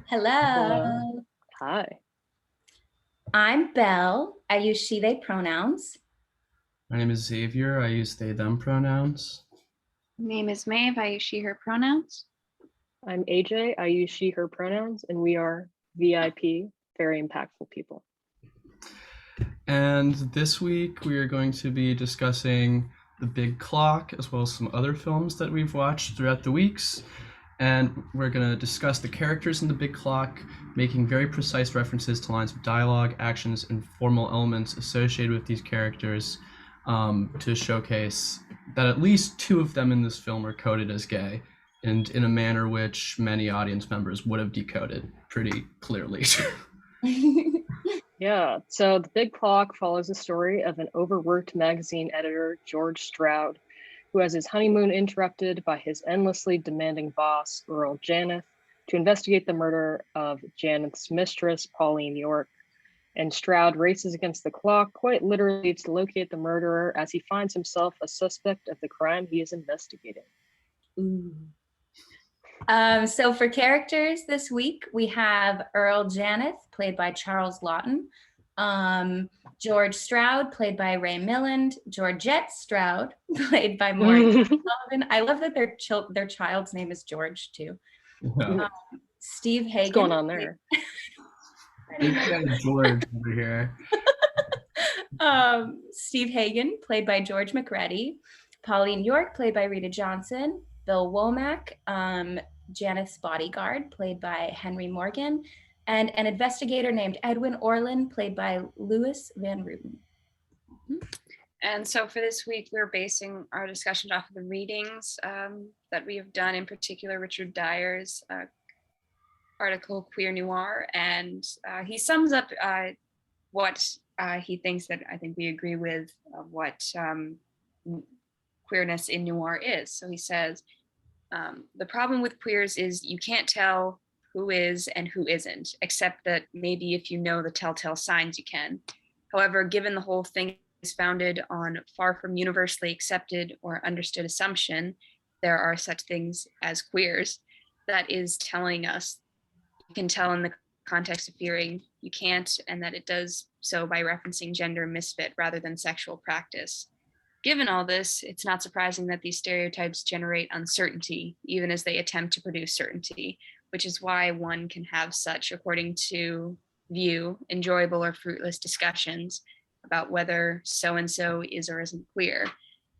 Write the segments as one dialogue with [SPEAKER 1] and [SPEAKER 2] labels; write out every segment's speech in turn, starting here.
[SPEAKER 1] Hello.
[SPEAKER 2] Hi.
[SPEAKER 1] I'm Belle. I use she, they pronouns.
[SPEAKER 3] My name is Xavier. I use they, them pronouns.
[SPEAKER 4] Name is Maeve. I use she, her pronouns.
[SPEAKER 2] I'm AJ. I use she, her pronouns, and we are VIP, very impactful people.
[SPEAKER 3] And this week we are going to be discussing The Big Clock, as well as some other films that we've watched throughout the weeks. And we're going to discuss the characters in The Big Clock, making very precise references to lines of dialogue, actions, and formal elements associated with these characters to showcase that at least two of them in this film are coded as gay, and in a manner which many audience members would have decoded pretty clearly.
[SPEAKER 2] Yeah, so The Big Clock follows the story of an overworked magazine editor, George Stroud, who has his honeymoon interrupted by his endlessly demanding boss, Earl Janeth, to investigate the murder of Janeth's mistress, Pauline York. And Stroud races against the clock, quite literally, to locate the murderer as he finds himself a suspect of the crime he is investigating.
[SPEAKER 1] Ooh. So for characters this week, we have Earl Janeth, played by Charles Laughton, George Stroud, played by Ray Milland, Georgette Stroud, played by Maureen Sullivan. I love that their child's name is George too.
[SPEAKER 3] Yeah.
[SPEAKER 1] Steve Hagen.
[SPEAKER 2] What's going on there?
[SPEAKER 3] Big fan of George over here.
[SPEAKER 1] Steve Hagen, played by George McReady, Pauline York, played by Rita Johnson, Bill Womack, Janeth's bodyguard, played by Henry Morgan, and an investigator named Edwin Orlin, played by Louis Van Ruten.
[SPEAKER 4] And so for this week, we're basing our discussion off of the readings that we have done, in particular Richard Dyer's article, Queer Noir, and he sums up what he thinks that I think we agree with what queerness in noir is. So he says, the problem with queers is you can't tell who is and who isn't, except that maybe if you know the telltale signs you can. However, given the whole thing is founded on far from universally accepted or understood assumption, there are such things as queers, that is telling us you can tell in the context of fearing you can't, and that it does so by referencing gender misfit rather than sexual practice. Given all this, it's not surprising that these stereotypes generate uncertainty, even as they attempt to produce certainty, which is why one can have such, according to View, enjoyable or fruitless discussions about whether so-and-so is or isn't queer.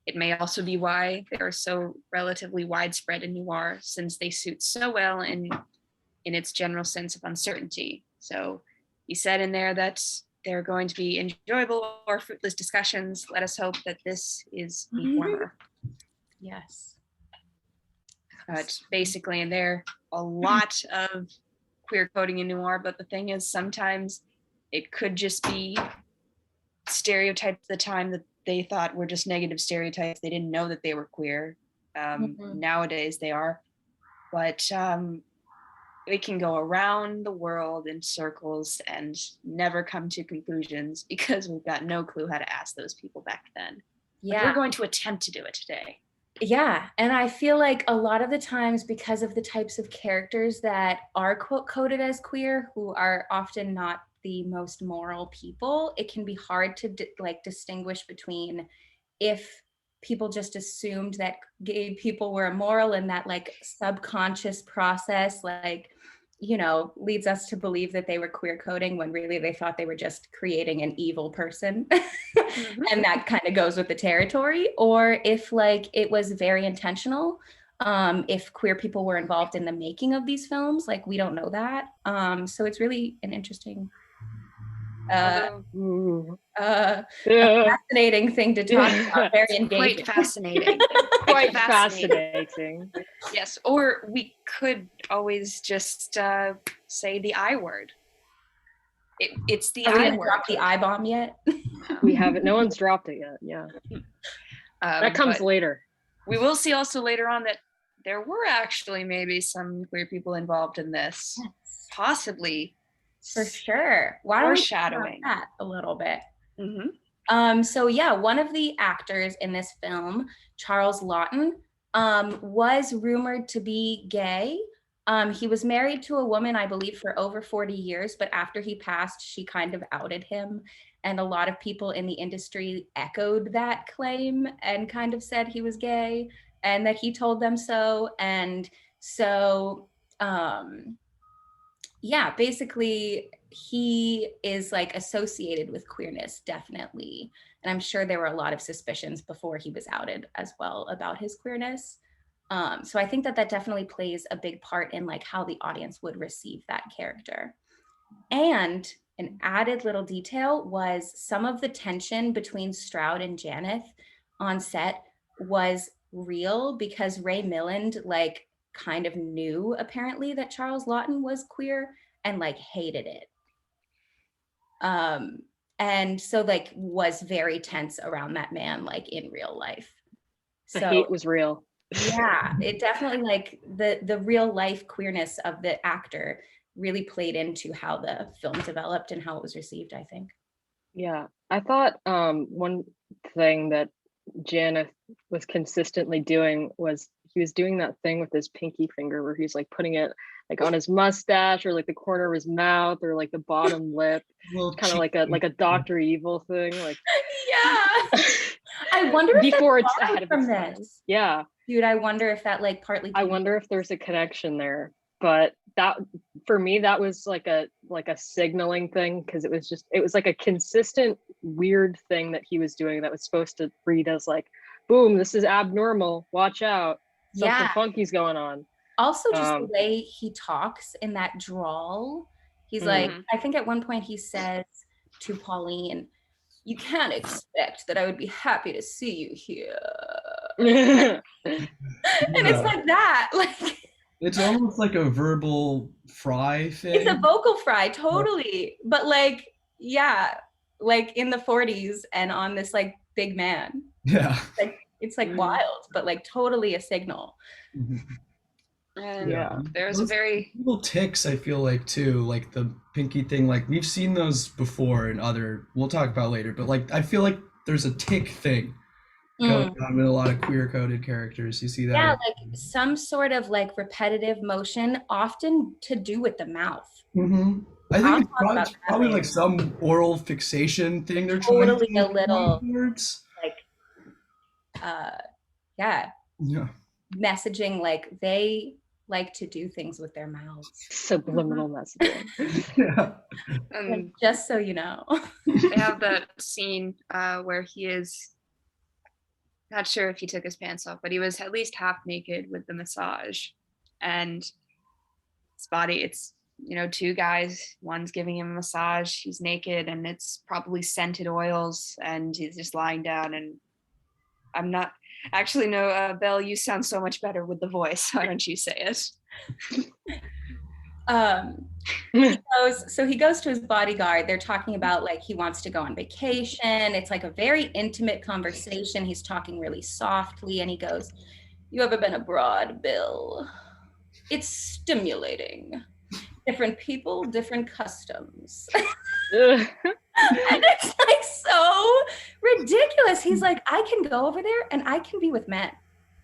[SPEAKER 4] It may also be why they are so relatively widespread in noir, since they suit so well in its general sense of uncertainty. So he said in there that they're going to be enjoyable or fruitless discussions. Let us hope that this is the former.
[SPEAKER 1] Yes.
[SPEAKER 4] But basically in there, a lot of queer coding in noir, but the thing is sometimes it could just be stereotypes at the time that they thought were just negative stereotypes. They didn't know that they were queer. Nowadays they are. But we can go around the world in circles and never come to conclusions because we've got no clue how to ask those people back then.
[SPEAKER 1] Yeah.
[SPEAKER 4] But we're going to attempt to do it today.
[SPEAKER 1] Yeah, and I feel like a lot of the times, because of the types of characters that are coded as queer, who are often not the most moral people, it can be hard to distinguish between if people just assumed that gay people were immoral, and that like subconscious process leads us to believe that they were queer coding when really they thought they were just creating an evil person. And that kind of goes with the territory. Or if like it was very intentional, if queer people were involved in the making of these films, like we don't know that. So it's really an interesting fascinating thing to talk about. Very engaging.
[SPEAKER 4] Quite fascinating.
[SPEAKER 2] Quite fascinating.
[SPEAKER 4] Yes, or we could always just say the I word. It's the I word.
[SPEAKER 1] Dropped the I bomb yet?
[SPEAKER 2] We haven't. No one's dropped it yet. Yeah, that comes later.
[SPEAKER 4] We will see also later on that there were actually maybe some queer people involved in this, possibly.
[SPEAKER 1] For sure. Why don't we talk about that a little bit? So yeah, one of the actors in this film, Charles Laughton, was rumored to be gay. He was married to a woman, I believe, for over 40 years, but after he passed, she kind of outed him. And a lot of people in the industry echoed that claim and kind of said he was gay and that he told them so. And so, yeah, basically, he is like associated with queerness, definitely. And I'm sure there were a lot of suspicions before he was outed as well about his queerness. So I think that that definitely plays a big part in like how the audience would receive that character. And an added little detail was some of the tension between Stroud and Janeth on set was real because Ray Milland like kind of knew apparently that Charles Lawton was queer and like hated it. And so like was very tense around that man like in real life.
[SPEAKER 2] The
[SPEAKER 1] So
[SPEAKER 2] hate was real.
[SPEAKER 1] yeah, it definitely like the real life queerness of the actor really played into how the film developed and how it was received, I think.
[SPEAKER 2] Yeah, I thought one thing that Janeth was consistently doing was he was doing that thing with his pinky finger where he's like putting it like on his mustache or like the corner of his mouth or like the bottom lip, kind of like a Dr. Evil thing. Like
[SPEAKER 1] Yeah. I wonder if
[SPEAKER 2] before it's
[SPEAKER 1] that's
[SPEAKER 2] ahead of
[SPEAKER 1] from
[SPEAKER 2] its time.
[SPEAKER 1] this.
[SPEAKER 2] Yeah.
[SPEAKER 1] Dude, I wonder if that like partly
[SPEAKER 2] I wonder if there's a connection there. But that for me, that was like a signaling thing because it was like a consistent weird thing that he was doing that was supposed to read as like, boom, this is abnormal. Watch out. Something funky's going on.
[SPEAKER 1] Also just the way he talks in that drawl. He's like, I think at one point he says to Pauline, "You can't expect that I would be happy to see you here." And it's like that. Like
[SPEAKER 3] it's almost like a verbal fry thing.
[SPEAKER 1] It's a vocal fry, totally. But like, yeah, like in the 40s and on this like big man.
[SPEAKER 3] Yeah.
[SPEAKER 1] Like it's like wild, but like totally a signal.
[SPEAKER 4] And
[SPEAKER 2] yeah,
[SPEAKER 4] there's a very
[SPEAKER 3] little ticks, I feel like too, like the pinky thing, like we've seen those before in other, we'll talk about later, but like I feel like there's a tick thing going on with a lot of queer coded characters. You see that?
[SPEAKER 1] Yeah, like some sort of like repetitive motion, often to do with the mouth.
[SPEAKER 3] I think it's probably like some oral fixation thing they're trying to
[SPEAKER 1] a little
[SPEAKER 3] towards.
[SPEAKER 1] Like yeah. Messaging, like they like to do things with their mouths.
[SPEAKER 2] Subliminal messaging.
[SPEAKER 1] Like, just so you know.
[SPEAKER 4] They have that scene where he is not sure if he took his pants off, but he was at least half naked with the massage. And his body, it's, two guys, one's giving him a massage, he's naked, and it's probably scented oils, and he's just lying down. And I'm not, actually, no, Belle, you sound so much better with the voice. Why don't you say it?
[SPEAKER 1] He goes to his bodyguard. They're talking about like he wants to go on vacation. It's like a very intimate conversation. He's talking really softly and he goes, "You ever been abroad, Bill? It's stimulating. Different people, different customs." And it's like so ridiculous. He's like, "I can go over there and I can be with men."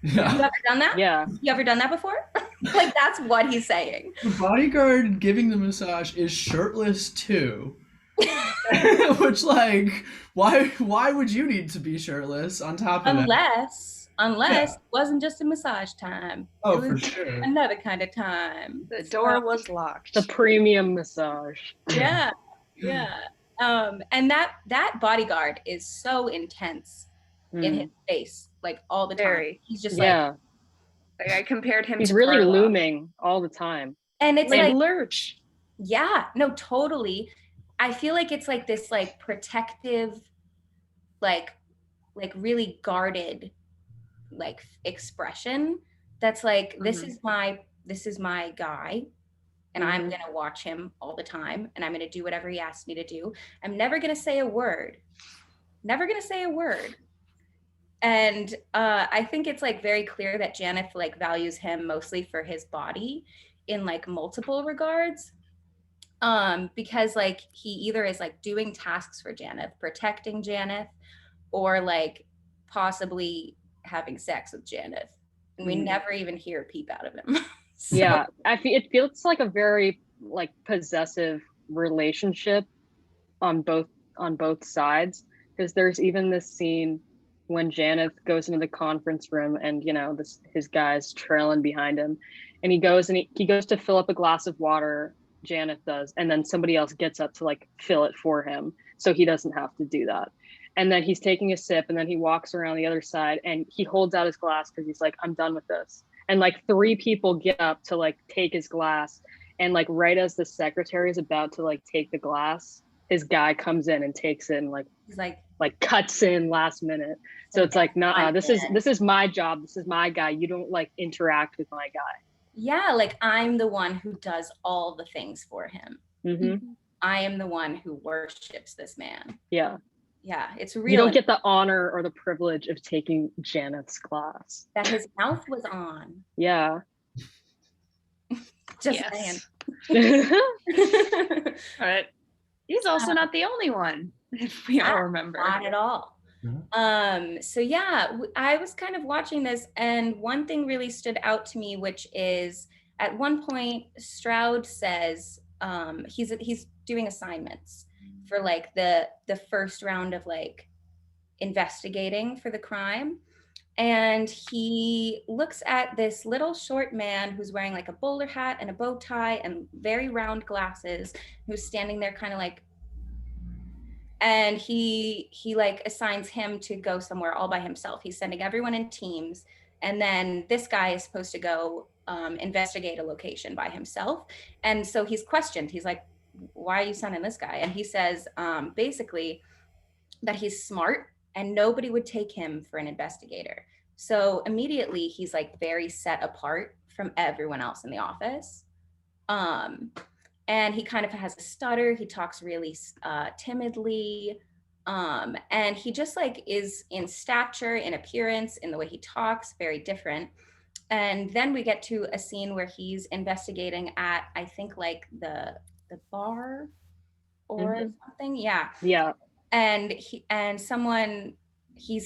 [SPEAKER 1] Yeah. You ever done that?
[SPEAKER 2] Yeah.
[SPEAKER 1] You ever done that before? Like that's what he's saying.
[SPEAKER 3] The bodyguard giving the massage is shirtless too. Which like why would you need to be shirtless on top of
[SPEAKER 1] that? Unless it wasn't just a massage time.
[SPEAKER 3] Oh, for sure.
[SPEAKER 1] Another kind of time.
[SPEAKER 4] The door was locked.
[SPEAKER 2] The premium massage.
[SPEAKER 1] Yeah. Yeah. And that bodyguard is so intense in his face, like all the time. He's just like
[SPEAKER 4] I compared him
[SPEAKER 2] he's
[SPEAKER 4] to
[SPEAKER 2] really
[SPEAKER 4] Karloff.
[SPEAKER 2] Looming all the time.
[SPEAKER 1] And it's like
[SPEAKER 4] Lurch.
[SPEAKER 1] Yeah, no, totally. I feel like it's like this like protective, like really guarded like expression that's like this is my guy and I'm gonna watch him all the time and I'm gonna do whatever he asks me to do. I'm never gonna say a word. And I think it's like very clear that Janeth like values him mostly for his body in like multiple regards. Because like he either is like doing tasks for Janeth, protecting Janeth, or like possibly having sex with Janeth. And we never even hear a peep out of him. So,
[SPEAKER 2] Yeah, it feels like a very like possessive relationship on both sides, because there's even this scene when Janeth goes into the conference room and this his guy's trailing behind him, and he goes to fill up a glass of water. Janeth does, and then somebody else gets up to like fill it for him so he doesn't have to do that. And then he's taking a sip, and then he walks around the other side and he holds out his glass because he's like, I'm done with this. And like three people get up to like take his glass, and like right as the secretary is about to like take the glass, his guy comes in and takes it and
[SPEAKER 1] he's like
[SPEAKER 2] cuts in last minute. So it's like, nah, this
[SPEAKER 1] man.
[SPEAKER 2] is my job. This is my guy. You don't like interact with my guy.
[SPEAKER 1] Yeah, like I'm the one who does all the things for him.
[SPEAKER 2] Mm-hmm.
[SPEAKER 1] I am the one who worships this man.
[SPEAKER 2] Yeah.
[SPEAKER 1] Yeah, it's real.
[SPEAKER 2] You don't get the honor or the privilege of taking Janeth's glass.
[SPEAKER 1] That his mouth was on.
[SPEAKER 2] Yeah.
[SPEAKER 1] Just saying.
[SPEAKER 4] But he's also not the only one, if we all remember.
[SPEAKER 1] Not at all. So yeah, I was kind of watching this, and one thing really stood out to me, which is at one point Stroud says he's doing assignments for like the first round of like investigating for the crime, and he looks at this little short man who's wearing like a bowler hat and a bow tie and very round glasses, who's standing there kind of like, and he like assigns him to go somewhere all by himself. He's sending everyone in teams, and then this guy is supposed to go investigate a location by himself. And so he's questioned. He's like, why are you sending this guy? And he says basically that he's smart and nobody would take him for an investigator. So immediately he's like very set apart from everyone else in the office. And he kind of has a stutter. He talks really timidly. And he just like is in stature, in appearance, in the way he talks, very different. And then we get to a scene where he's investigating at, I think like the bar or something. Yeah.
[SPEAKER 2] Yeah.
[SPEAKER 1] And he's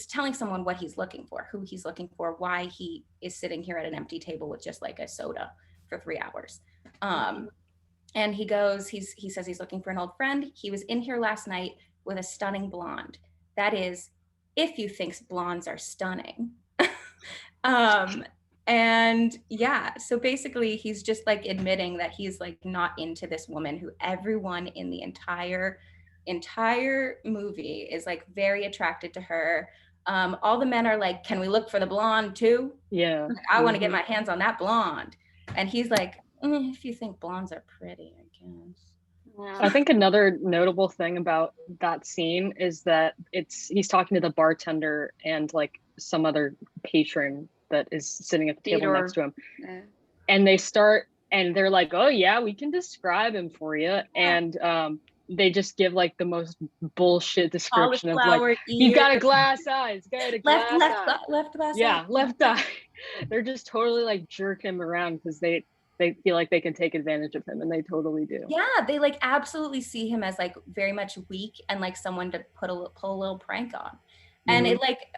[SPEAKER 1] telling someone what he's looking for, who he's looking for, why he is sitting here at an empty table with just like a soda for 3 hours. And he says he's looking for an old friend. He was in here last night with a stunning blonde. That is, if you think blondes are stunning. And yeah, so basically he's just like admitting that he's like not into this woman who everyone in the entire movie is like very attracted to her. All the men are like, can we look for the blonde too?
[SPEAKER 2] Yeah.
[SPEAKER 1] Like, I want to get my hands on that blonde. And he's like, if you think blondes are pretty, I guess.
[SPEAKER 2] Yeah. I think another notable thing about that scene is that he's talking to the bartender and like some other patron that is sitting at the table next to him. Yeah. And they're like, oh yeah, we can describe him for you. And they just give like the most bullshit description of like, you got a glass eye,
[SPEAKER 1] left glass eye.
[SPEAKER 2] Yeah, left eye. They're just totally like jerking him around because they feel like they can take advantage of him, and they totally do.
[SPEAKER 1] Yeah, they like absolutely see him as like very much weak and like someone to pull a little prank on. And it like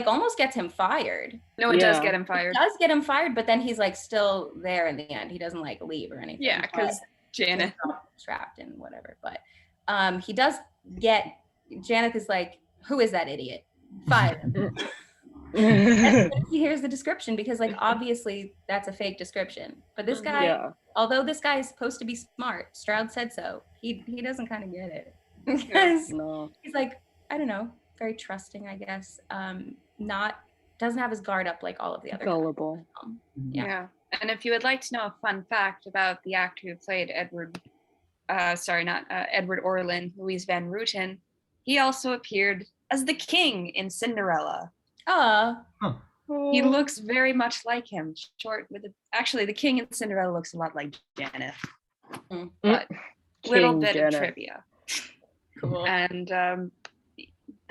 [SPEAKER 1] almost gets him fired.
[SPEAKER 4] No, it does get him fired.
[SPEAKER 1] It does get him fired, but then he's like still there in the end. He doesn't like leave or anything.
[SPEAKER 4] Yeah, because Janeth
[SPEAKER 1] trapped and whatever. But he does get, Janeth is like, who is that idiot? Fire him. He hears the description because like obviously that's a fake description. But this guy, although this guy is supposed to be smart, Stroud said so, he doesn't kind of get it. Because he's like, I don't know, very trusting, I guess. Doesn't have his guard up like all of the other
[SPEAKER 2] gullible.
[SPEAKER 4] Yeah. And if you would like to know a fun fact about the actor who played Edward Orlin, Louise Van Rooten, he also appeared as the king in Cinderella. He looks very much like him. Short with actually, the king in Cinderella looks a lot like Janeth. But little bit of trivia.
[SPEAKER 1] Cool.
[SPEAKER 4] And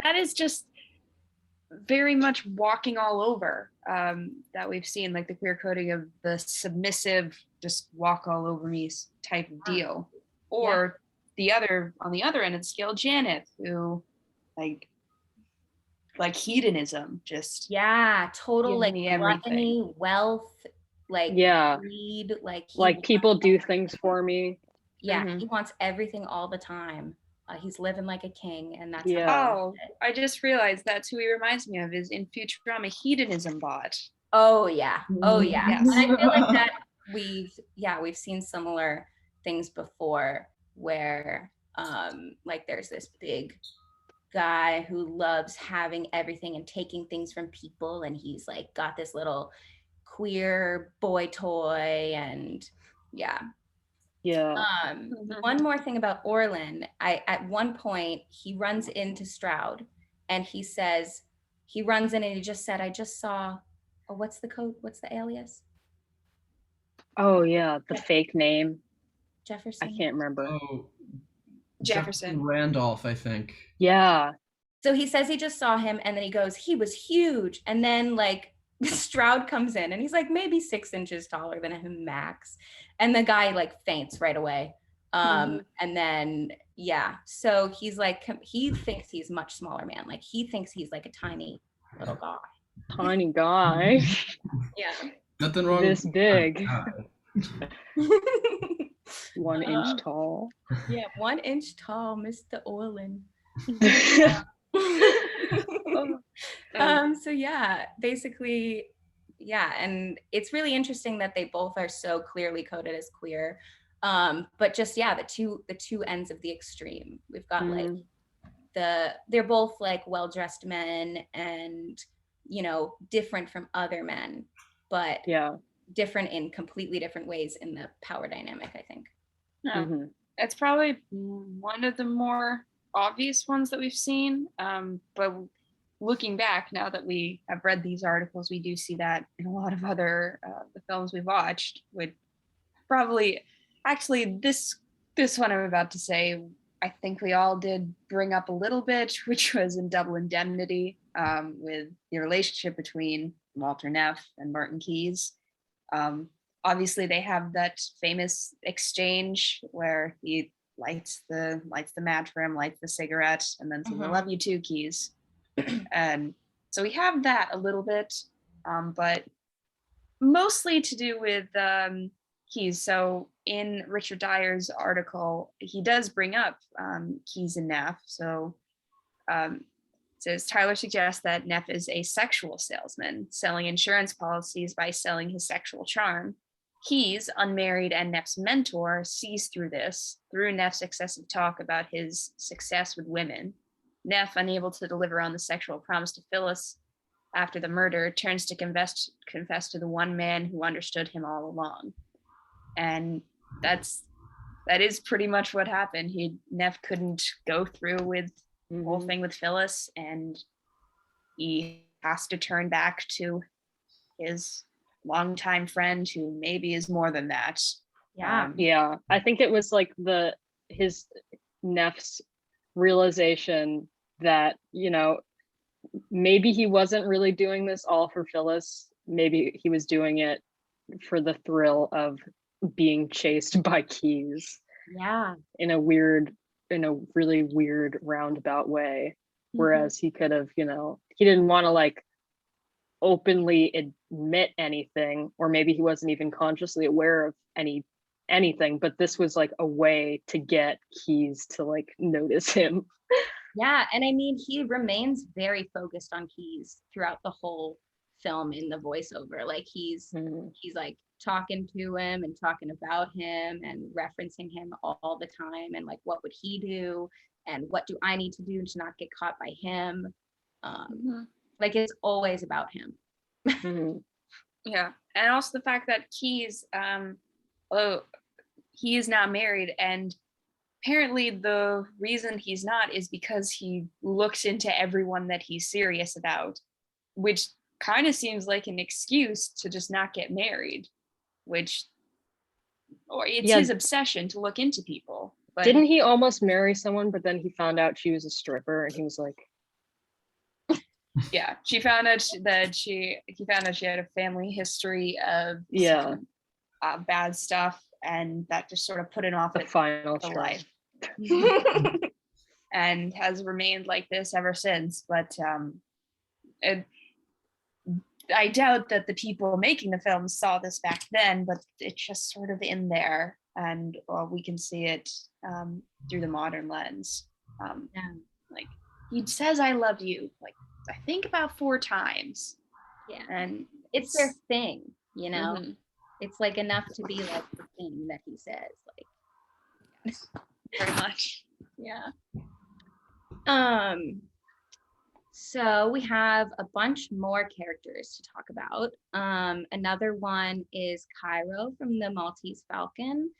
[SPEAKER 4] that is just very much walking all over that we've seen, like the queer coding of the submissive, just walk all over me type of deal. Or on the other end of the scale, Janeth, who like hedonism, just
[SPEAKER 1] total like gluttony, wealth, like
[SPEAKER 2] Yeah.
[SPEAKER 1] greed, like
[SPEAKER 2] Like people do things for me.
[SPEAKER 1] Yeah,
[SPEAKER 4] Mhm.
[SPEAKER 1] he wants everything all the time. He's living like a king, and that's
[SPEAKER 2] Yeah.
[SPEAKER 1] how.
[SPEAKER 4] Oh, I just realized that's who he reminds me of, is in Futurama hedonism bot.
[SPEAKER 1] Oh yeah, oh yeah.
[SPEAKER 4] Yes.
[SPEAKER 1] And I feel like that we've seen similar things before, where like there's this big guy who loves having everything and taking things from people, and he's like got this little queer boy toy, and yeah.
[SPEAKER 2] Yeah.
[SPEAKER 1] One more thing about Orlin. At one point he runs into Stroud, and he runs in and he just said, "I just saw." Oh, what's the code? What's the alias?
[SPEAKER 2] Oh yeah, the fake name. I
[SPEAKER 1] Jefferson.
[SPEAKER 2] can't remember.
[SPEAKER 3] Oh,
[SPEAKER 4] Jefferson.
[SPEAKER 3] Randolph, I think.
[SPEAKER 2] Yeah.
[SPEAKER 1] So he says he just saw him, and then he goes, "He was huge." And then like Stroud comes in, and he's like maybe 6 inches taller than him max, and the guy like faints right away. And then yeah, so he's like he thinks he's much smaller man, like he thinks he's like a tiny little guy.
[SPEAKER 2] Tiny guy.
[SPEAKER 1] Yeah.
[SPEAKER 3] Nothing wrong
[SPEAKER 2] This
[SPEAKER 3] with
[SPEAKER 2] big.
[SPEAKER 3] that.
[SPEAKER 2] 1 inch tall.
[SPEAKER 1] Yeah, 1 inch tall, Mr. Orlin. So yeah, basically, yeah, and it's really interesting that they both are so clearly coded as queer. But just yeah, the two ends of the extreme. We've got like they're both like well-dressed men, and different from other men, but
[SPEAKER 2] Yeah.
[SPEAKER 4] different in completely different ways in the power dynamic, I think.
[SPEAKER 1] Yeah.
[SPEAKER 2] Mhm.
[SPEAKER 4] It's probably one of the more obvious ones that we've seen. But looking back, now that we have read these articles, we do see that in a lot of other the films we've watched. Would probably actually this one I'm about to say, I think we all did bring up a little bit, which was in Double Indemnity, with the relationship between Walter Neff and Martin Keyes. Obviously, they have that famous exchange where he lights the match for him, lights the cigarette, and then says, "I love you too, Keyes." And so we have that a little bit, but mostly to do with Keyes. So in Richard Dyer's article, he does bring up Keyes and Neff. So says Tyler suggests that Neff is a sexual salesman, selling insurance policies by selling his sexual charm. Keyes, unmarried and Neff's mentor, sees through this, through Neff's excessive talk about his success with women. Neff, unable to deliver on the sexual promise to Phyllis after the murder, turns to confess to the one man who understood him all along. And that is pretty much what happened. Neff couldn't go through with the whole thing with Phyllis, and he has to turn back to his longtime friend, who maybe is more than that.
[SPEAKER 2] Yeah, I think it was like his Neff's realization that maybe he wasn't really doing this all for Phyllis. Maybe he was doing it for the thrill of being chased by Keyes.
[SPEAKER 1] Yeah.
[SPEAKER 2] In a really weird roundabout way. Whereas he could have, he didn't want to like openly admit anything, or maybe he wasn't even consciously aware of anything, but this was like a way to get Keyes to like notice him.
[SPEAKER 1] Yeah, and I mean, he remains very focused on Keyes throughout the whole film in the voiceover. Like he's like talking to him and talking about him and referencing him all the time, and like, what would he do, and what do I need to do to not get caught by him? Like it's always about him.
[SPEAKER 4] Yeah, and also the fact that Keyes, although he is not married, and apparently the reason he's not is because he looks into everyone that he's serious about, which kind of seems like an excuse to just not get married, or it's his obsession to look into people.
[SPEAKER 2] But didn't he almost marry someone, but then he found out she was a stripper, and he was like,
[SPEAKER 4] yeah, he found out she had a family history of bad stuff, and that just sort of put it off
[SPEAKER 2] the final
[SPEAKER 4] life. And has remained like this ever since. But I doubt that the people making the film saw this back then, but it's just sort of in there, and we can see it through the modern lens.
[SPEAKER 1] Yeah.
[SPEAKER 4] Like, he says "I love you" like I think about 4 times.
[SPEAKER 1] Yeah.
[SPEAKER 4] And
[SPEAKER 1] It's their thing, you know.
[SPEAKER 4] Mhm.
[SPEAKER 1] It's like enough to be like the thing that he says, like.
[SPEAKER 4] Yes, very much.
[SPEAKER 1] Yeah. So we have a bunch more characters to talk about. Another one is Cairo from the Maltese Falcon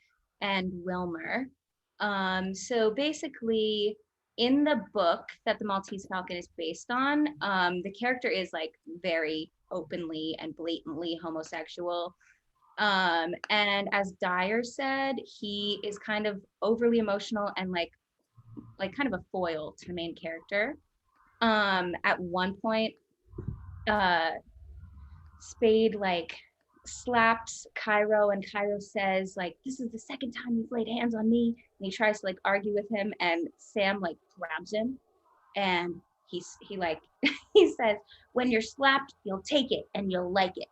[SPEAKER 1] and Wilmer. So basically, in the book that the Maltese Falcon is based on, the character is like very openly and blatantly homosexual. And as Dyer said, he is kind of overly emotional and like kind of a foil to the main character. At one point, uh Spade like slaps Cairo, and Cairo says like, "This is the second time you've laid hands on me," and he tries to like argue with him, and Sam like grabs him, and he like he says, "When you're slapped, you'll take it and you'll like it."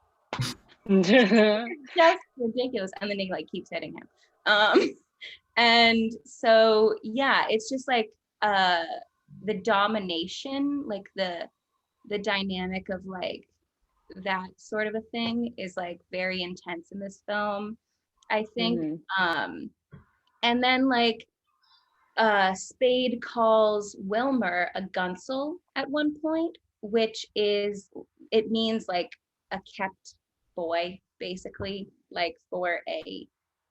[SPEAKER 1] It's just ridiculous, and then he like keeps hitting him. And so yeah, it's just like the domination, like the dynamic of like that sort of a thing is like very intense in this film, I think. And then like Spade calls Wilmer a gunsel at one point, which is, it means like a kept boy, basically, like for a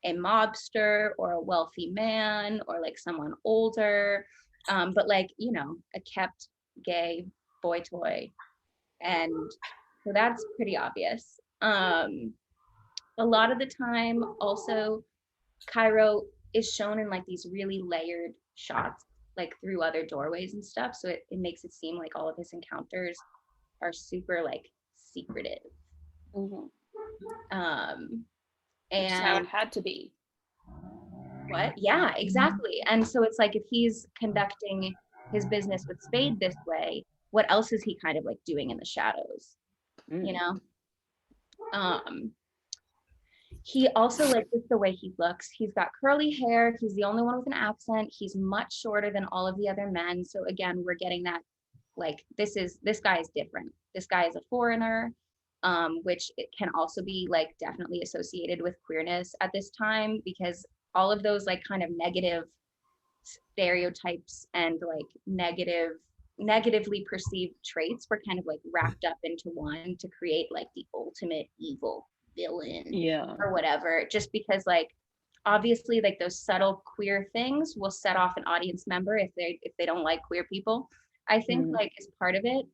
[SPEAKER 1] mobster or a wealthy man or like someone older, but like, you know, a kept gay boy toy. And so that's pretty obvious. A lot of the time, also, Cairo is shown in like these really layered shots, like through other doorways and stuff. So it makes it seem like all of his encounters are super like secretive.
[SPEAKER 4] Which is how it
[SPEAKER 1] And
[SPEAKER 4] had to be.
[SPEAKER 1] what? Yeah, exactly. And so it's like, if he's conducting his business with Spade this way, what else is he kind of like doing in the shadows? You know? He also, like, just the way he looks, he's got curly hair, he's the only one with an accent, he's much shorter than all of the other men. So again, we're getting that like, this guy is different. This guy is a foreigner, which it can also be like definitely associated with queerness at this time, because all of those like kind of negative stereotypes and like negatively perceived traits were kind of like wrapped up into one to create like the ultimate evil villain, or whatever, just because like obviously like those subtle queer things will set off an audience member if they don't like queer people, I think, like, is part of it.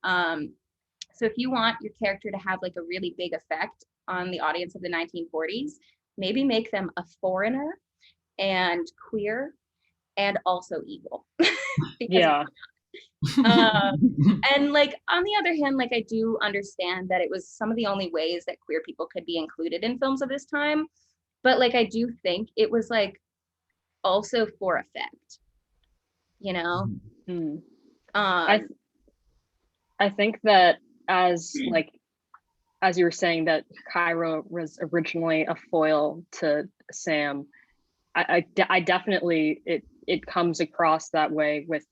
[SPEAKER 1] So if you want your character to have like a really big effect on the audience of the 1940s, maybe make them a foreigner and queer and also evil. Because and like, on the other hand, like, I do understand that it was some of the only ways that queer people could be included in films of this time, but like, I do think it was like also for effect, you know.
[SPEAKER 2] I think that as you were saying that Cairo was originally a foil to Sam, I definitely, it comes across that way with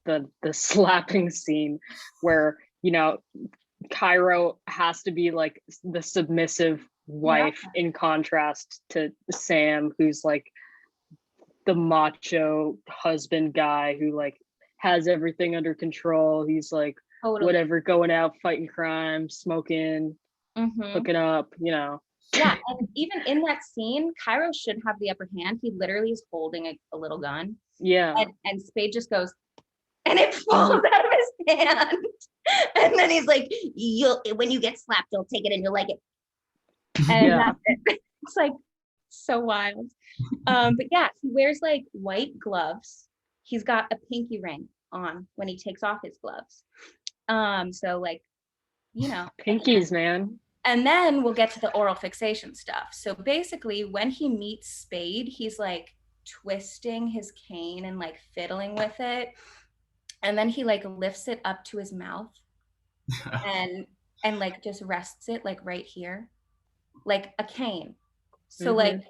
[SPEAKER 2] the slapping scene where, you know, Cairo has to be like the submissive wife, in contrast to Sam, who's like the macho husband guy who like has everything under control. He's like whatever, going out, fighting crime, smoking, hooking up, you know.
[SPEAKER 1] Yeah, and even in that scene, Cairo should have the upper hand. He literally is holding a little gun.
[SPEAKER 2] Yeah.
[SPEAKER 1] And Spade just goes, and it falls out of his hand. And then he's like, when you get slapped, you'll take it and you'll like it. And that's it. It's like so wild. But yeah, he wears like white gloves. He's got a pinky ring on when he takes off his gloves. So like, you know,
[SPEAKER 2] pinkies, man.
[SPEAKER 1] And then we'll get to the oral fixation stuff. So basically, when he meets Spade, he's like twisting his cane and like fiddling with it. And then he like lifts it up to his mouth. and like just rests it like right here, like a cane. So
[SPEAKER 2] Mhm.
[SPEAKER 1] like,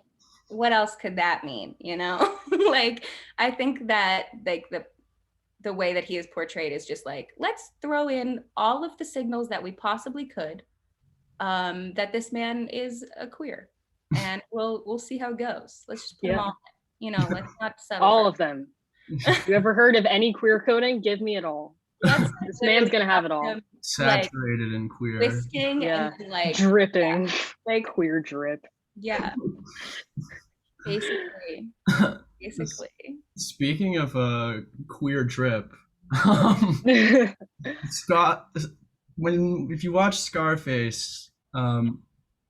[SPEAKER 1] what else could that mean? You know, like I think that like the way that he is portrayed is just like, let's throw in all of the signals that we possibly could, that this man is a queer, and we'll see how it goes. Let's just put them
[SPEAKER 2] Yeah.
[SPEAKER 1] all in, you know, let's not settle
[SPEAKER 2] All
[SPEAKER 1] for
[SPEAKER 2] of them. You ever heard of any queer coding? Give me it all.
[SPEAKER 1] let's
[SPEAKER 2] This man's gonna have it all.
[SPEAKER 1] him, like
[SPEAKER 3] Saturated and queer.
[SPEAKER 1] twisting
[SPEAKER 2] Yeah.
[SPEAKER 1] and then, like
[SPEAKER 2] Dripping.
[SPEAKER 1] like
[SPEAKER 2] Queer drip.
[SPEAKER 1] yeah, basically basically.
[SPEAKER 3] Speaking of queer drip, Scott, if you watch Scarface,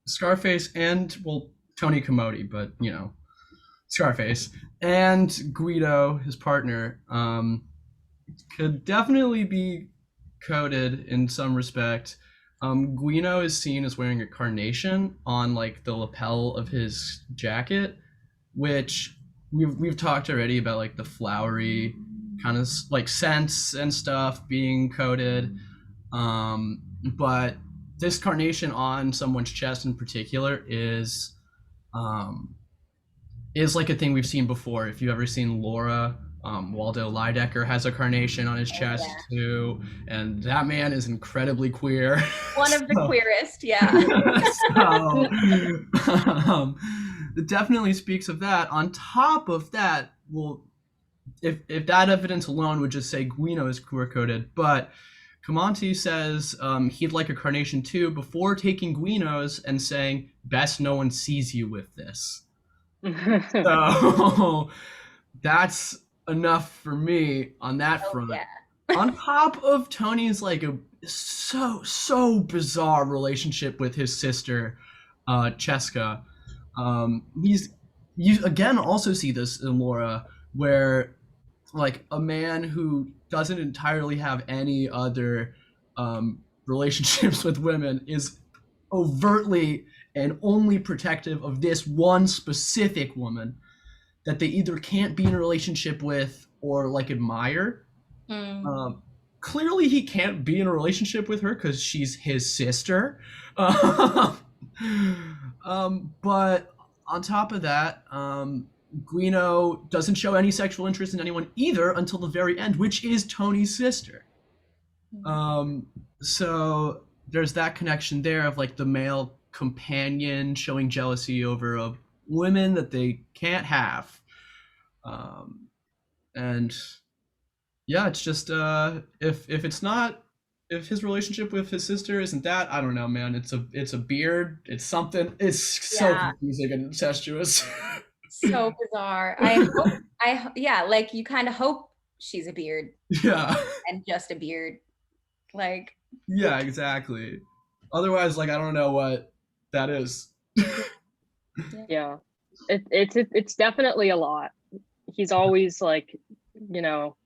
[SPEAKER 3] Scarface and well Tony Commodi, but you know Scarface and Guido, his partner, could definitely be coded in some respect. Guido is seen as wearing a carnation on like the lapel of his jacket, which we've talked already about like the flowery kind of like scents and stuff being coded. But this carnation on someone's chest in particular is like a thing we've seen before. If you've ever seen Laura, Waldo Lidecker has a carnation on his chest too, and that man is incredibly queer.
[SPEAKER 1] One of the queerest, yeah.
[SPEAKER 3] It definitely speaks of that. On top of that, well, if that evidence alone would just say Guino is queer coded, but Comanche says he'd like a carnation too before taking Guino's and saying, "Best no one sees you with this." So that's enough for me on that front.
[SPEAKER 1] Yeah.
[SPEAKER 3] On top of Tony's like a so bizarre relationship with his sister, Cheska, you again also see this in Laura, where like a man who doesn't entirely have any other relationships with women is overtly and only protective of this one specific woman that they either can't be in a relationship with or like admire. Clearly he can't be in a relationship with her because she's his sister. But on top of that, Guino doesn't show any sexual interest in anyone either until the very end, which is Tony's sister. So there's that connection there of like the male companion showing jealousy over a women that they can't have. And yeah, it's just if his relationship with his sister isn't that, I don't know, man. It's a beard. It's something. It's so confusing and incestuous.
[SPEAKER 1] So bizarre. Yeah, like you kind of hope she's a beard.
[SPEAKER 3] Yeah.
[SPEAKER 1] And just a beard. Like.
[SPEAKER 3] Yeah, exactly. Otherwise, like I don't know what that is.
[SPEAKER 2] Yeah, it's definitely a lot. He's always like, you know,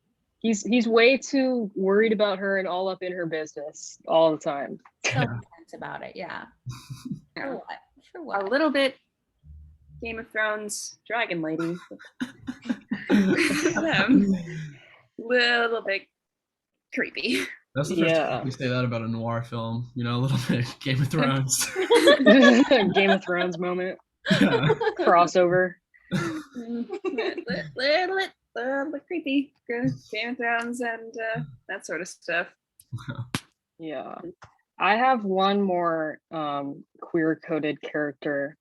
[SPEAKER 2] he's way too worried about her and all up in her business all the time.
[SPEAKER 1] So intense about it, yeah. For what? For what?
[SPEAKER 4] A little bit Game of Thrones dragon lady. Little bit creepy.
[SPEAKER 3] That's the first time we say that about a noir film, you know, a little bit Game of Thrones.
[SPEAKER 2] Game of Thrones moment. Yeah. Crossover.
[SPEAKER 4] Little creepy. Game of Thrones and that sort of stuff.
[SPEAKER 2] Yeah. I have one more queer coded character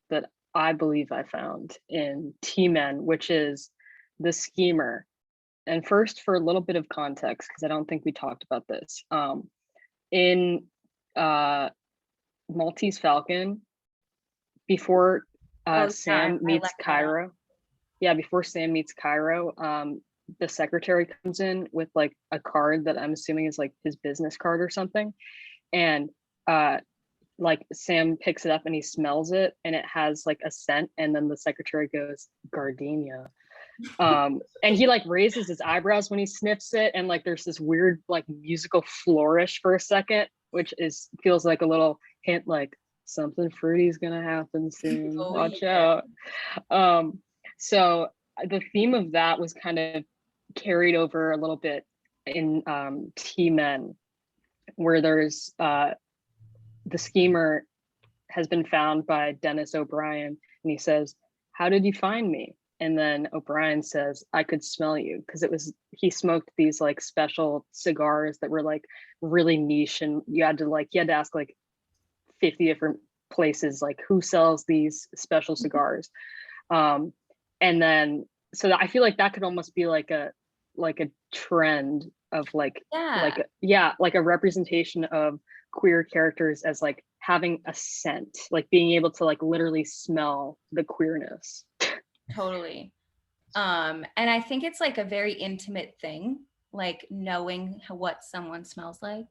[SPEAKER 2] that I believe I found in T-Men, which is the schemer. And first, for a little bit of context, because I don't think we talked about this. In Maltese Falcon, before Sam meets Cairo, before Sam meets Cairo, the secretary comes in with like a card that I'm assuming is like his business card or something. And like Sam picks it up and he smells it and it has like a scent. And then the secretary goes, "Gardenia." And he like raises his eyebrows when he sniffs it, and like there's this weird like musical flourish for a second, which feels like a little hint like something fruity is gonna happen soon. Watch out. So the theme of that was kind of carried over a little bit in T-Men, where there's the schemer has been found by Dennis O'Brien, and he says, "How did you find me?" And then O'Brien says, "I could smell you," because he smoked these like special cigars that were like really niche, and you had to ask like 50 different places like who sells these special cigars. And then so I feel like that could almost be like a trend of like a representation of queer characters as like having a scent, like being able to like literally smell the queerness.
[SPEAKER 1] Totally. And I think it's like a very intimate thing, like knowing what someone smells like.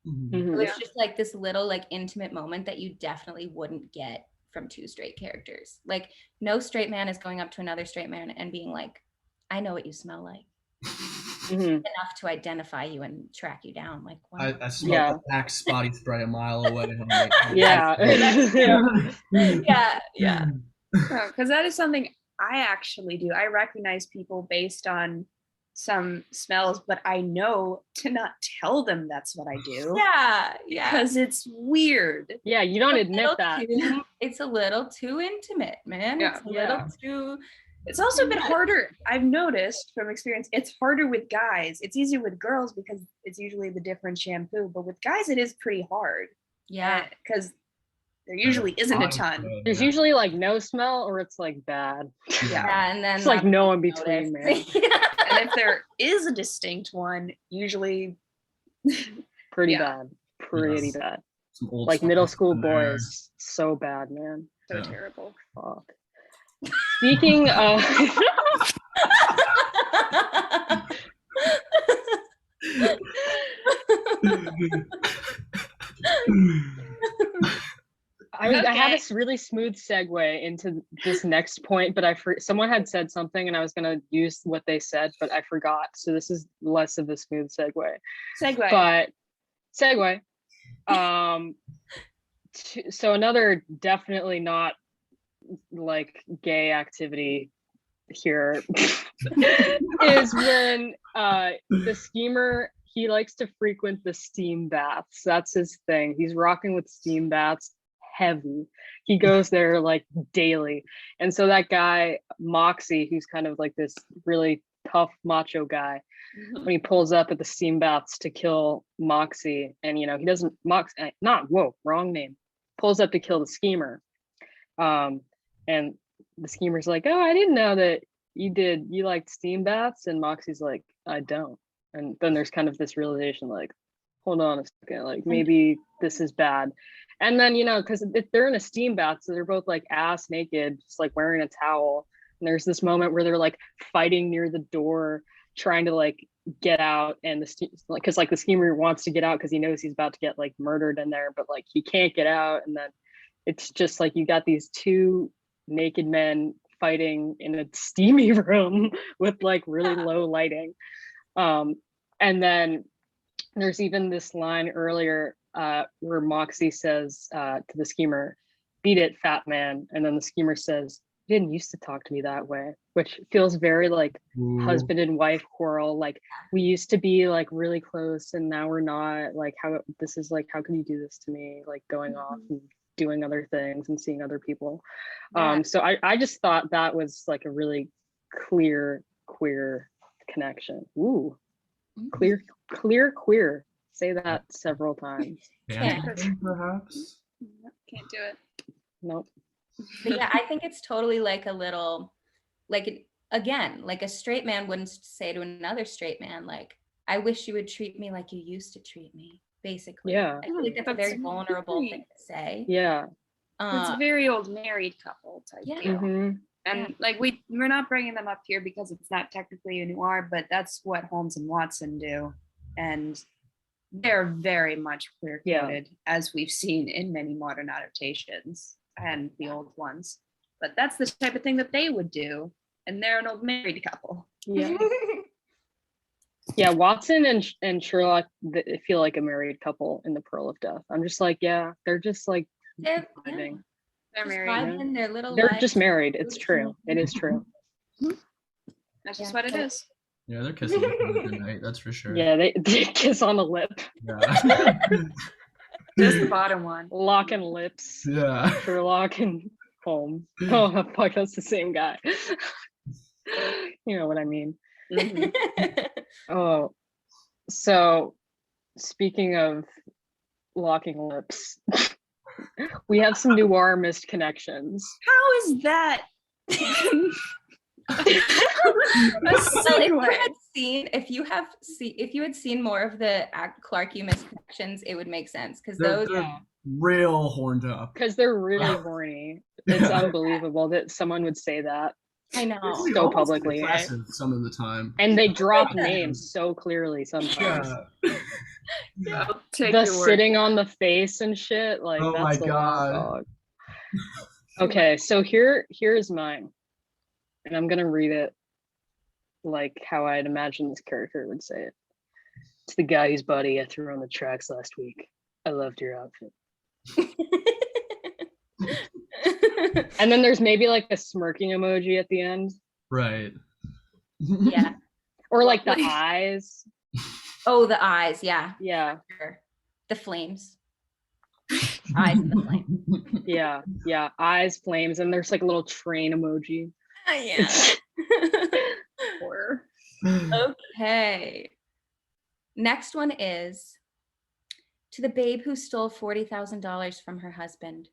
[SPEAKER 2] Mhm.
[SPEAKER 1] It's just like this little like intimate moment that you definitely wouldn't get from two straight characters. Like no straight man is going up to another straight man and being like, "I know what you smell like." Enough to identify you and track you down. Like, wow.
[SPEAKER 3] I smell the Axe body spray a mile away. And I'm like,
[SPEAKER 2] yeah.
[SPEAKER 1] Yeah.
[SPEAKER 4] Because that is something I actually do. I recognize people based on some smells, but I know to not tell them that's what I do.
[SPEAKER 1] Yeah.
[SPEAKER 4] Because it's weird.
[SPEAKER 2] Yeah, you don't admit that.
[SPEAKER 1] It's a little too intimate, man.
[SPEAKER 4] Yeah.
[SPEAKER 1] It's a little too.
[SPEAKER 4] It's also a bit harder. I've noticed from experience, it's harder with guys. It's easier with girls because it's usually the different shampoo. But with guys, it is pretty hard.
[SPEAKER 1] Yeah.
[SPEAKER 4] Because there usually isn't a ton.
[SPEAKER 2] There's usually like no smell or it's like bad.
[SPEAKER 1] Yeah, and then
[SPEAKER 2] it's like no in between, man.
[SPEAKER 4] And if there is a distinct one, usually
[SPEAKER 2] pretty bad. Pretty bad. Like middle school boys. So bad, man.
[SPEAKER 4] So terrible.
[SPEAKER 2] Fuck. Speaking of I had this really smooth segue into this next point, but someone had said something and I was going to use what they said, but I forgot. So this is less of a smooth segue. But segue. So another definitely not like gay activity here is when the schemer, he likes to frequent the steam baths. That's his thing. He's rocking with steam baths heavy. He goes there like daily. And so that guy Moxie, who's kind of like this really tough macho guy, when he pulls up at the steam baths to kill Moxie, and he doesn't wrong name, pulls up to kill the schemer, and the schemer's like, "Oh, I didn't know that you liked steam baths," and Moxie's like, "I don't." And then there's kind of this realization like, hold on a second, like maybe this is bad. And then because they're in a steam bath, so they're both like ass naked, just like wearing a towel, and there's this moment where they're like fighting near the door, trying to like get out, and the schemer wants to get out because he knows he's about to get like murdered in there, but like he can't get out. And then it's just like you got these two naked men fighting in a steamy room with like really low lighting. And then there's even this line earlier where Moxie says to the schemer, "Beat it, fat man." And then the schemer says, "You didn't used to talk to me that way," which feels very like husband and wife quarrel. Like, we used to be like really close and now we're not. Like, how can you do this to me? Like going off and doing other things and seeing other people. So I just thought that was like a really clear queer connection. Ooh, clear queer. Say that several times.
[SPEAKER 3] Perhaps.
[SPEAKER 4] Can't do it.
[SPEAKER 2] Nope.
[SPEAKER 1] But yeah, I think it's totally like a little, like, again, like a straight man wouldn't say to another straight man, like, "I wish you would treat me like you used to treat me," basically.
[SPEAKER 2] Yeah.
[SPEAKER 1] I feel like that's a very vulnerable thing to say.
[SPEAKER 2] Yeah.
[SPEAKER 4] It's a very old married couple type deal.
[SPEAKER 2] Mm-hmm.
[SPEAKER 4] And like we're not bringing them up here because it's not technically a noir, but that's what Holmes and Watson do. And they're very much queer coded, as we've seen in many modern adaptations and the old ones. But that's the type of thing that they would do. And they're an old married couple.
[SPEAKER 2] Yeah. Yeah, Watson and Sherlock, they feel like a married couple in The Pearl of Death. I'm just like, yeah, they're just like
[SPEAKER 1] They're
[SPEAKER 4] married.
[SPEAKER 1] They're
[SPEAKER 2] just married. It's true. It is true.
[SPEAKER 4] That's just what it is.
[SPEAKER 3] Yeah, they're kissing each other tonight, that's for sure.
[SPEAKER 2] Yeah, they kiss on the lip.
[SPEAKER 3] Yeah.
[SPEAKER 4] Just the bottom one.
[SPEAKER 2] Lock and Lips.
[SPEAKER 3] Yeah.
[SPEAKER 2] Sherlock and Holmes. Oh, fuck, that's the same guy. You know what I mean. Oh, so speaking of locking lips, we have some Noir missed connections.
[SPEAKER 4] How is that?
[SPEAKER 1] If you had seen more of the Clark You Missed Connections, it would make sense because those
[SPEAKER 3] They're real horned up.
[SPEAKER 2] Because they're really horny. It's unbelievable that someone would say that.
[SPEAKER 1] I know.
[SPEAKER 3] It's
[SPEAKER 2] So
[SPEAKER 3] almost
[SPEAKER 2] publicly.
[SPEAKER 3] impressive some of the time.
[SPEAKER 2] And they drop names so clearly sometimes.
[SPEAKER 3] Yeah.
[SPEAKER 4] I'll take
[SPEAKER 2] The
[SPEAKER 4] your word.
[SPEAKER 2] sitting on the face and shit, like
[SPEAKER 3] Oh
[SPEAKER 2] that's
[SPEAKER 3] my
[SPEAKER 2] a lot,
[SPEAKER 3] God.
[SPEAKER 2] dog. Okay, so here's mine. And I'm gonna read it like how I'd imagine this character would say it. It's the guy whose body I threw on the tracks last week. I loved your outfit. And then there's maybe like a smirking emoji at the end.
[SPEAKER 3] Right.
[SPEAKER 1] Yeah.
[SPEAKER 2] Or like the eyes.
[SPEAKER 1] Oh, the eyes. Yeah.
[SPEAKER 2] Yeah.
[SPEAKER 1] Sure. The flames. Eyes and the flame.
[SPEAKER 2] Yeah. Yeah. Eyes, flames, and there's like a little train emoji.
[SPEAKER 1] Yeah.
[SPEAKER 4] Horror.
[SPEAKER 1] Okay. Next one is to the babe who stole $40,000 from her husband.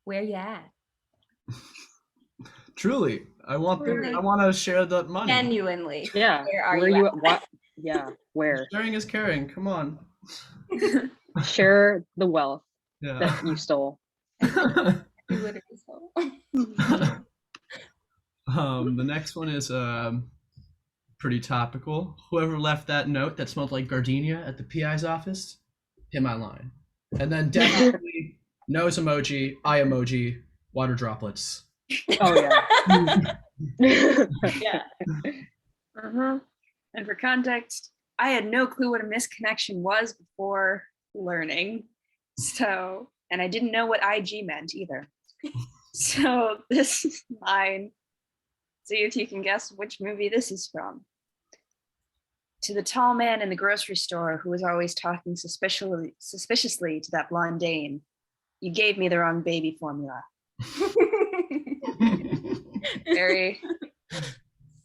[SPEAKER 1] Where you at?
[SPEAKER 3] Truly, I want to share that money.
[SPEAKER 1] Genuinely.
[SPEAKER 2] Yeah.
[SPEAKER 1] Where are
[SPEAKER 2] Where
[SPEAKER 1] you
[SPEAKER 2] at? What? Yeah. Where?
[SPEAKER 3] Sharing is caring. Come on.
[SPEAKER 2] Share the wealth
[SPEAKER 3] Yeah.
[SPEAKER 2] that you stole.
[SPEAKER 1] You literally stole.
[SPEAKER 3] The next one is pretty topical. Whoever left that note that smelled like gardenia at the PI's office, him online. And then definitely nose emoji, eye emoji, water droplets.
[SPEAKER 2] Oh yeah.
[SPEAKER 1] Yeah.
[SPEAKER 4] And for context, I had no clue what a misconnection was before learning. So, and I didn't know what IG meant either. So this is mine. See if you can guess which movie this is from. To the tall man in the grocery store who was always talking suspiciously to that blonde dame, you gave me the wrong baby formula. Very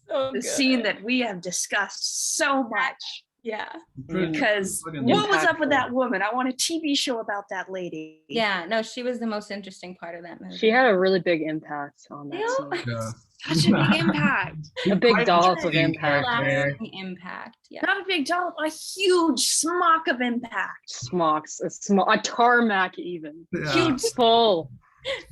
[SPEAKER 1] So
[SPEAKER 4] the
[SPEAKER 1] good.
[SPEAKER 4] scene that we have discussed so much.
[SPEAKER 1] Yeah.
[SPEAKER 4] Because
[SPEAKER 3] Fucking
[SPEAKER 4] what was up with
[SPEAKER 2] impactful.
[SPEAKER 4] that woman? I want a TV show about that lady.
[SPEAKER 1] Yeah. No, she was the most interesting part of that movie.
[SPEAKER 2] She had a really big impact on that
[SPEAKER 1] Yeah.
[SPEAKER 2] scene.
[SPEAKER 3] Yeah.
[SPEAKER 4] Such a big impact.
[SPEAKER 2] A big
[SPEAKER 3] Quite
[SPEAKER 2] dollop of
[SPEAKER 3] interesting
[SPEAKER 2] impact
[SPEAKER 3] character.
[SPEAKER 2] there.
[SPEAKER 1] Lasting impact. Yeah.
[SPEAKER 4] Not a big dollop, a huge smock of impact.
[SPEAKER 2] Smocks, a tarmac even.
[SPEAKER 3] Yeah.
[SPEAKER 2] Huge full.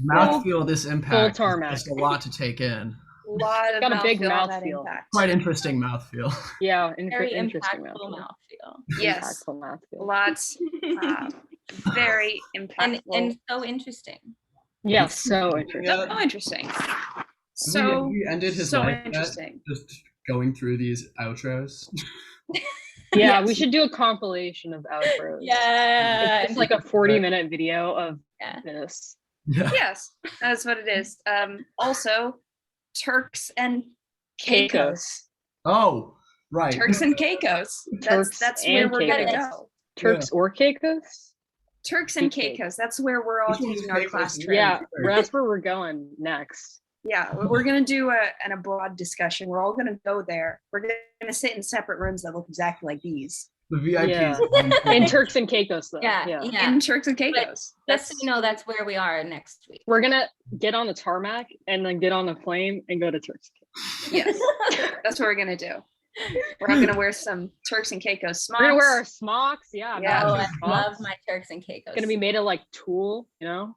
[SPEAKER 3] Mouthfeel this impact.
[SPEAKER 2] tarmac.
[SPEAKER 3] It's a lot to take in.
[SPEAKER 4] A lot of
[SPEAKER 2] Got a big
[SPEAKER 4] mouthfeel on that
[SPEAKER 2] mouthfeel.
[SPEAKER 4] impact.
[SPEAKER 3] Quite interesting mouthfeel.
[SPEAKER 2] Yeah,
[SPEAKER 1] Very
[SPEAKER 2] interesting
[SPEAKER 1] impactful
[SPEAKER 2] mouthfeel.
[SPEAKER 1] mouthfeel.
[SPEAKER 4] Yes,
[SPEAKER 2] Impactful mouthfeel.
[SPEAKER 4] lots. Very impactful.
[SPEAKER 1] And so interesting.
[SPEAKER 2] Yeah, so interesting.
[SPEAKER 3] Yeah.
[SPEAKER 4] So interesting. So
[SPEAKER 3] he ended his
[SPEAKER 4] so
[SPEAKER 3] life
[SPEAKER 4] interesting.
[SPEAKER 3] just going through these outros.
[SPEAKER 2] Yeah,
[SPEAKER 4] Yes.
[SPEAKER 2] we should do a compilation of outros.
[SPEAKER 1] Yeah.
[SPEAKER 2] It's like a 40-minute video of
[SPEAKER 1] Yeah.
[SPEAKER 2] this.
[SPEAKER 3] Yeah.
[SPEAKER 4] Yes, that's what it is. Also, Turks and Caicos.
[SPEAKER 2] Caicos.
[SPEAKER 3] Oh, right.
[SPEAKER 4] Turks and Caicos.
[SPEAKER 2] Turks
[SPEAKER 4] That's where
[SPEAKER 2] and
[SPEAKER 4] we're gonna
[SPEAKER 2] Caicos.
[SPEAKER 4] go.
[SPEAKER 2] Turks or Caicos?
[SPEAKER 4] Turks and
[SPEAKER 2] Caicos.
[SPEAKER 4] Caicos. That's where we're all
[SPEAKER 3] Which one's
[SPEAKER 4] taking our
[SPEAKER 3] Caicos?
[SPEAKER 4] class trip.
[SPEAKER 2] Yeah, that's where we're going next.
[SPEAKER 4] Yeah, we're gonna do an abroad discussion. We're all gonna go there. We're gonna sit in separate rooms that look exactly like these.
[SPEAKER 3] The V.I.P.s.
[SPEAKER 2] Yeah. In Turks and Caicos, though.
[SPEAKER 1] Yeah.
[SPEAKER 4] In Turks and Caicos.
[SPEAKER 1] Just so you know, that's where we are next week.
[SPEAKER 2] We're gonna get on the tarmac and then get on the plane and go to Turks.
[SPEAKER 4] Yes, that's what we're gonna do. We're all gonna wear some Turks and Caicos smocks.
[SPEAKER 2] We're gonna wear our smocks. Yeah.
[SPEAKER 4] Yeah.
[SPEAKER 1] Oh,
[SPEAKER 2] matching
[SPEAKER 1] I love
[SPEAKER 2] smocks.
[SPEAKER 1] my Turks and Caicos.
[SPEAKER 2] It's gonna be made of like tulle, you know?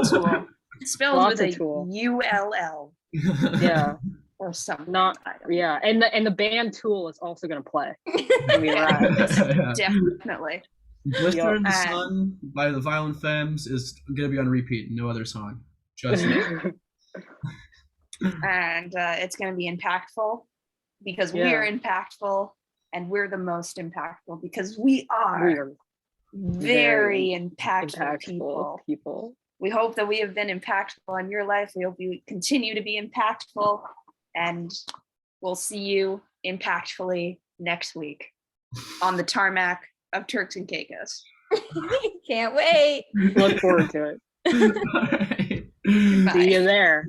[SPEAKER 4] Tool. Spelled
[SPEAKER 2] Lots
[SPEAKER 4] with
[SPEAKER 2] of
[SPEAKER 4] a
[SPEAKER 2] tool.
[SPEAKER 4] ULL
[SPEAKER 2] Yeah.
[SPEAKER 4] or something.
[SPEAKER 2] Not yeah. And the band Tool is also gonna play when we arrive.
[SPEAKER 3] Yeah.
[SPEAKER 4] Definitely.
[SPEAKER 3] Blister in the
[SPEAKER 4] And-
[SPEAKER 3] Sun by the Violent Femmes is going to be on repeat. No other song. Just
[SPEAKER 4] And it's going to be impactful because
[SPEAKER 2] Yeah.
[SPEAKER 4] we're impactful and we're the most impactful because we are
[SPEAKER 2] We are
[SPEAKER 4] very impactful,
[SPEAKER 2] impactful
[SPEAKER 4] people.
[SPEAKER 2] people.
[SPEAKER 4] We hope that we have been impactful in your life. We hope you continue to be impactful, and we'll see you impactfully next week on the tarmac of Turks and Caicos.
[SPEAKER 1] Can't wait.
[SPEAKER 2] Look forward to it.
[SPEAKER 3] All right.
[SPEAKER 4] Goodbye.
[SPEAKER 2] See you there.